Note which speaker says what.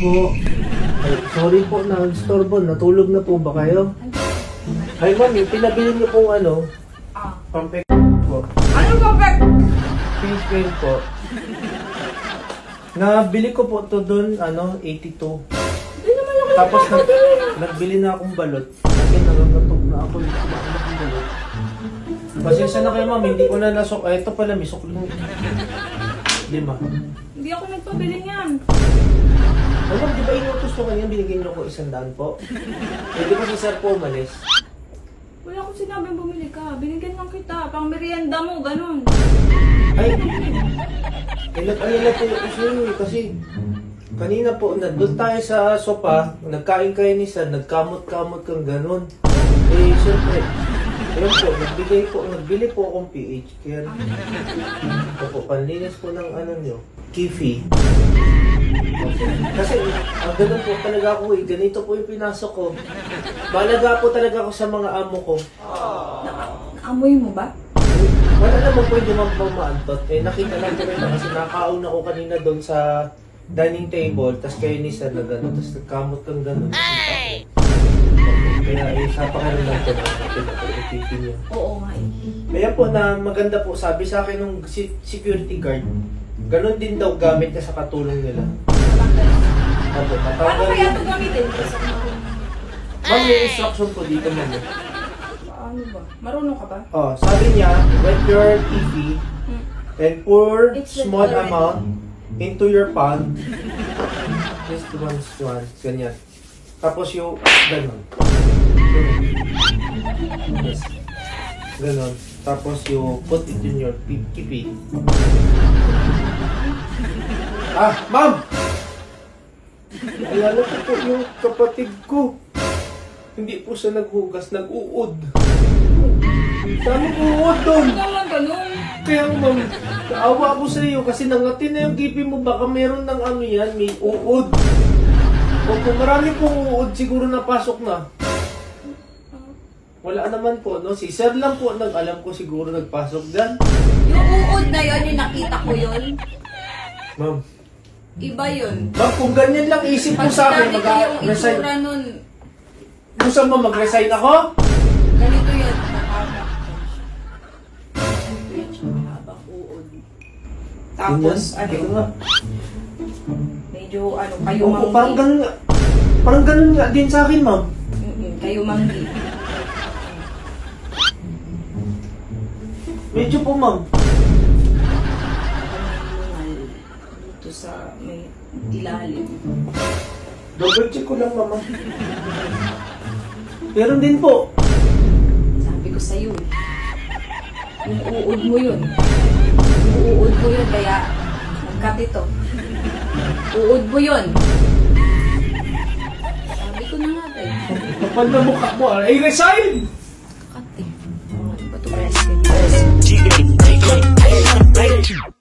Speaker 1: po. Ay, sorry po na istorbo. Natulog na po ba kayo? Ay, ma'am, yung pinabili niyo pong ano, pampek po.
Speaker 2: Ano pampek?
Speaker 1: Face cream po. Nabili ko po to doon, 82.
Speaker 2: Hindi naman ako
Speaker 1: Tapos nagbili na akong balot. Kasi nangangatog na ako yung kumain akong balot. Pasensya na kayo, ma'am, hindi ko na nasok. Ay, ito pala, may suklong 5.
Speaker 2: Hindi ako nagpabili niyan.
Speaker 1: Ma'am, di ba inutos ko kanya, binigyan niyo ko 100 po? Eh, di ba si sir po umalis?
Speaker 2: Wala akong sinabing bumili ka. Binigyan lang kita. Pang merienda mo, ganun.
Speaker 1: Ay, nag-alala po ako sa inyo kasi kanina po, doon tayo sa sopa, nagkain kayo ni sir, nagkamot-kamot kang ganun. Eh, siyempre, ayun po, nagbili po akong PH care. Ito po, panlinis po ng ano nyo, Kifi. Kasi, ang ganun po talaga ako eh, ganito po yung pinasok ko. Malaga po talaga ako sa mga amo ko.
Speaker 2: Naamoy mo ba?
Speaker 1: Wala naman po yung maantot. Eh, nakita lang ko rin kasi nakauna ko kanina doon sa dining table, tas kayo ni sir na gano'n, tas nagkamot kang gano'n. Kaya sa pakiramdam ko na pinapag-ipitin niyo.
Speaker 2: Oo nga eh.
Speaker 1: Kaya po na maganda po, sabi sa akin nung security guard, gano'n din daw gamit niya sa katulong nila. Opo,
Speaker 2: Paano kaya ito gamitin?
Speaker 1: Ma'am, may instruction po dito, ma'am.
Speaker 2: Paano ba? Marunong ka ba?
Speaker 1: Oh, sabi niya, wet your TV and pour small amount into your palm. Just one, ganyan. Tapos yung, ganon. Yes. Ganon. Tapos you put it in your kipi. Ah, ma'am! Alala ko po yung kapatid ko. Hindi po siya naghugas, nag-uod. Daming uod doon.
Speaker 2: Hindi naman ganun.
Speaker 1: Kaya ma'am, naawa ako sa iyo kasi nangatin na yung kipi mo. Baka meron ng ano yan, may uod. O kung marami pong uod, siguro napasok na. Wala naman po, no? Si sir lang po, alam ko siguro nagpasok dyan.
Speaker 2: Yung uod na yun, yung nakita ko yun.
Speaker 1: Ma'am.
Speaker 2: Iba yun.
Speaker 1: Ma'am, kung ganyan lang isip mo sa akin, mag-resign.
Speaker 2: Yung itsura nun,
Speaker 1: Gusto mo mag-resign ako?
Speaker 2: ganito yun. Mahaba. Mahabang uod. Tapos, medyo kayo
Speaker 1: Opo,
Speaker 2: manggi.
Speaker 1: parang ganun nga din sa akin, ma'am.
Speaker 2: Kayo manggi.
Speaker 1: Medyo po, ma'am.
Speaker 2: Dito sa may ilalim.
Speaker 1: Double check ko lang, mama. Meron din po.
Speaker 2: Sabi ko sa'yo eh. Yung uod mo yun. Yung uod mo yun, kaya nagkat ito. Uod mo yun. Sabi ko na nga tayo.
Speaker 1: Kapal na mukha mo, ay resign!
Speaker 2: Kat eh. Ano ba ito?